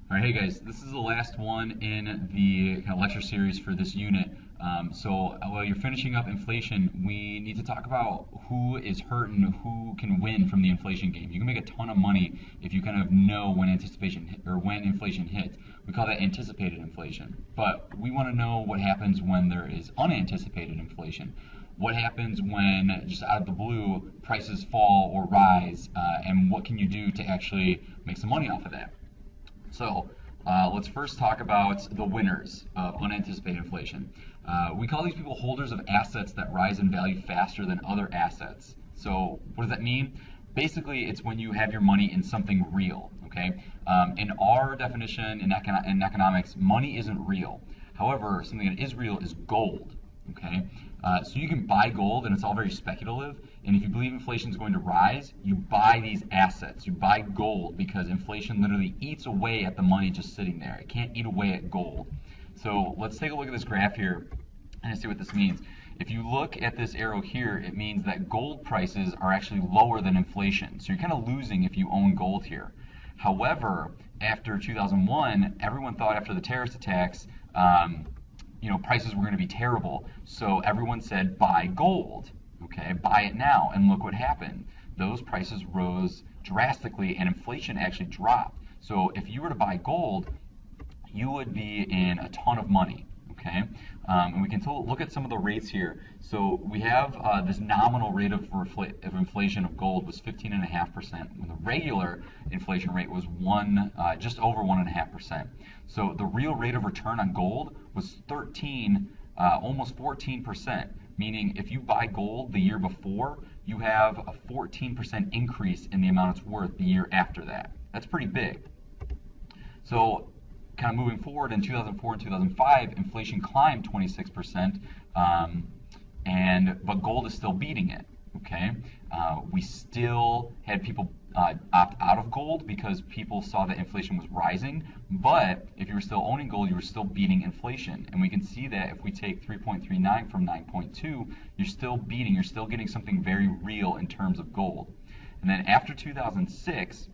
All right, hey guys, this is the last one in the kind of lecture series for this unit. While you're finishing up inflation, we need to talk about who is hurt and who can win from the inflation game. You can make a ton of money if you kind of know when when inflation hits. We call that anticipated inflation. But we want to know what happens when there is unanticipated inflation. What happens when just out of the blue prices fall or rise, and what can you do to actually make some money off of that? Let's first talk about the winners of unanticipated inflation. We call these people holders of assets that rise in value faster than other assets. So what does that mean? Basically, it's when you have your money in something real. Okay. In our definition in economics, money isn't real. However, something that is real is gold. Okay. So you can buy gold, and it's all very speculative. And if you believe inflation is going to rise, you buy these assets. You buy gold because inflation literally eats away at the money just sitting there. It can't eat away at gold. So let's take a look at this graph here and see what this means. If you look at this arrow here, it means that gold prices are actually lower than inflation. So you're kind of losing if you own gold here. However, after 2001, everyone thought after the terrorist attacks, prices were going to be terrible. So everyone said, buy gold. Okay, buy it now, and look what happened. Those prices rose drastically, and inflation actually dropped. So if you were to buy gold, you would be in a ton of money. Okay, and we can look at some of the rates here. So we have this nominal rate of inflation of gold was 15.5%, when the regular inflation rate was just over 1.5%. So the real rate of return on gold was almost 14%. Meaning if you buy gold the year before, you have a 14% increase in the amount it's worth the year after that. That's pretty big. So kind of moving forward, in 2004 and 2005, inflation climbed 26%, but gold is still beating it. Okay, we still had people opt out of gold because people saw that inflation was rising, but if you were still owning gold, you were still beating inflation. And we can see that if we take 3.39 from 9.2, you're still getting something very real in terms of gold. And then after 2006,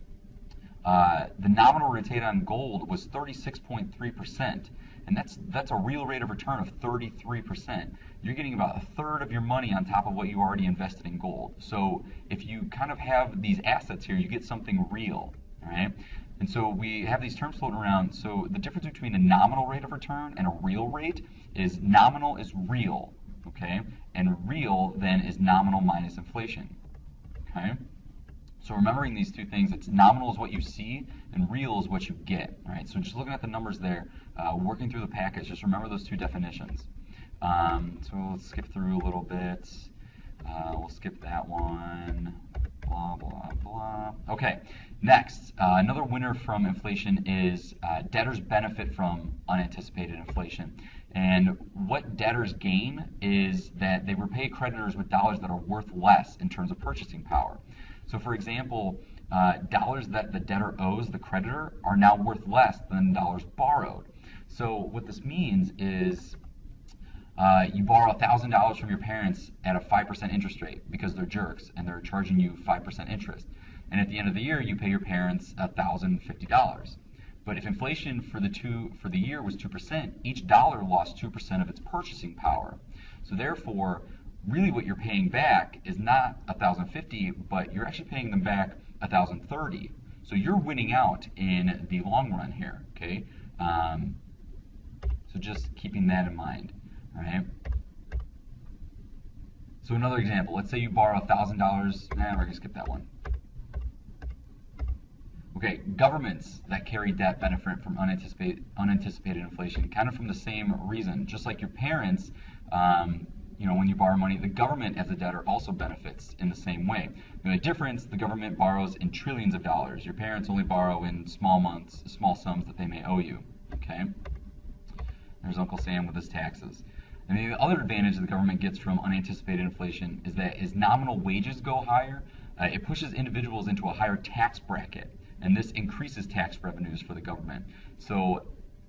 the nominal rate on gold was 36.3%, and that's a real rate of return of 33%. You're getting about a third of your money on top of what you already invested in gold. So if you kind of have these assets here, you get something real, all right? And so we have these terms floating around. So the difference between a nominal rate of return and a real rate is nominal is real, okay? And real then is nominal minus inflation, okay? So remembering these two things, it's nominal is what you see, and real is what you get. All right. So just looking at the numbers there, working through the package, just remember those two definitions. So let's skip through a little bit. We'll skip that one. Blah blah blah. Okay. Next, another winner from inflation is debtors benefit from unanticipated inflation. And what debtors gain is that they repay creditors with dollars that are worth less in terms of purchasing power. So for example, dollars that the debtor owes the creditor are now worth less than dollars borrowed. So what this means is you borrow $1,000 from your parents at a 5% interest rate because they're jerks and they're charging you 5% interest. And at the end of the year, you pay your parents $1,050. But if inflation for the year was 2%, each dollar lost 2% of its purchasing power. So therefore, really what you're paying back is not $1,050, but you're actually paying them back $1,030. So you're winning out in the long run here, okay? So just keeping that in mind, all right? So another example, let's say you borrow $1,000. We're gonna skip that one. Okay, governments that carry debt benefit from unanticipated inflation, kind of from the same reason. Just like your parents, when you borrow money, the government as a debtor also benefits in the same way. The only difference, the government borrows in trillions of dollars. Your parents only borrow in small sums that they may owe you. Okay? There's Uncle Sam with his taxes. And the other advantage the government gets from unanticipated inflation is that as nominal wages go higher, it pushes individuals into a higher tax bracket, and this increases tax revenues for the government. So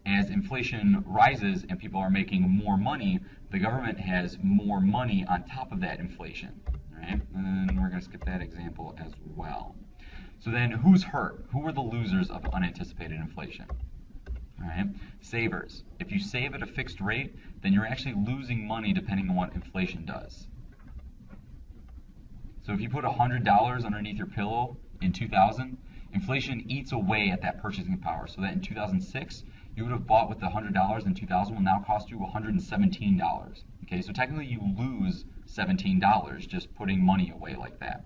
as inflation rises and people are making more money, the government has more money on top of that inflation. All right? And we're going to skip that example as well. So then who's hurt? Who are the losers of unanticipated inflation? All right. Savers. If you save at a fixed rate, then you're actually losing money depending on what inflation does. So if you put $100 underneath your pillow in 2000, inflation eats away at that purchasing power. So that in 2006, you would have bought with the $100 in 2000 will now cost you $117. Okay, so technically you lose $17 just putting money away like that.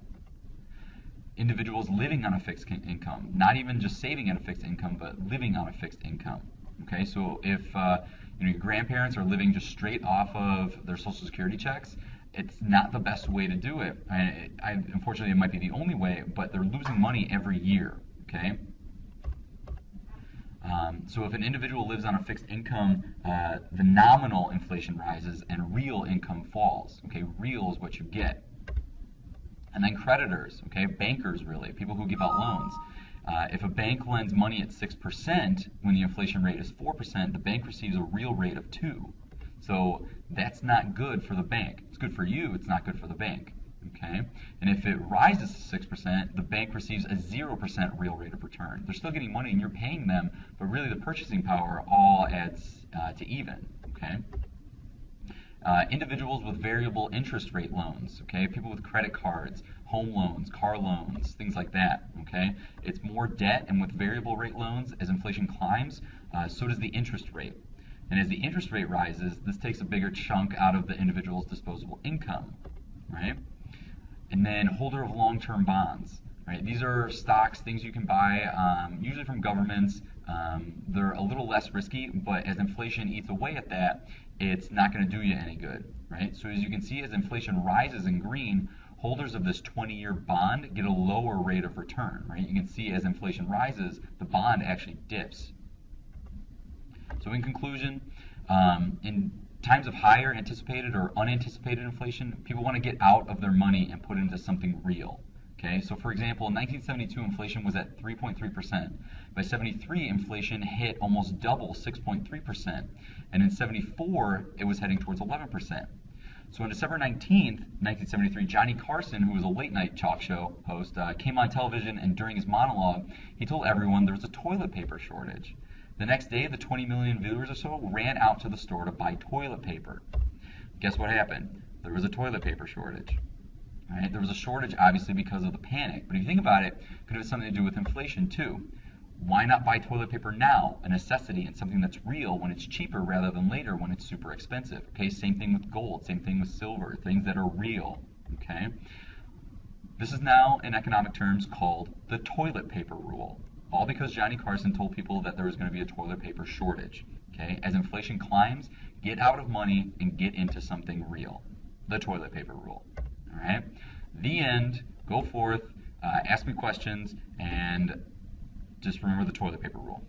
Individuals living on a fixed income, not even just saving at a fixed income, but living on a fixed income. Okay, so if your grandparents are living just straight off of their Social Security checks, it's not the best way to do it. Unfortunately, it might be the only way, but they're losing money every year. Okay. So if an individual lives on a fixed income, the nominal inflation rises and real income falls. Okay, real is what you get. And then creditors, okay, bankers really, people who give out loans. If a bank lends money at 6% when the inflation rate is 4%, the bank receives a real rate of 2%. So that's not good for the bank. It's good for you, it's not good for the bank. Okay? And if it rises to 6%, the bank receives a 0% real rate of return. They're still getting money and you're paying them, but really the purchasing power all adds to even. Okay? Individuals with variable interest rate loans, okay, people with credit cards, home loans, car loans, things like that, okay, it's more debt, and with variable rate loans, as inflation climbs, so does the interest rate. And as the interest rate rises, this takes a bigger chunk out of the individual's disposable income, right? And then holder of long-term bonds, right? These are stocks, things you can buy, usually from governments. They're a little less risky, but as inflation eats away at that, it's not going to do you any good, right? So as you can see, as inflation rises in green, holders of this 20-year bond get a lower rate of return, right? You can see as inflation rises, the bond actually dips. So in conclusion, in times of higher anticipated or unanticipated inflation, people want to get out of their money and put it into something real. Okay, so for example, in 1972, inflation was at 3.3%. By 73, inflation hit almost double, 6.3%. And in 74, it was heading towards 11%. So on December 19th, 1973, Johnny Carson, who was a late-night talk show host, came on television, and during his monologue, he told everyone there was a toilet paper shortage. The next day, the 20 million viewers or so ran out to the store to buy toilet paper. Guess what happened? There was a toilet paper shortage. Right? There was a shortage, obviously, because of the panic. But if you think about it, it could have something to do with inflation, too. Why not buy toilet paper now, a necessity, and something that's real when it's cheaper rather than later when it's super expensive? Okay, same thing with gold, same thing with silver, things that are real. Okay? This is now, in economic terms, called the toilet paper rule. All because Johnny Carson told people that there was going to be a toilet paper shortage. Okay? As inflation climbs, get out of money and get into something real. The toilet paper rule. All right? The end. Go forth, ask me questions, and just remember the toilet paper rule.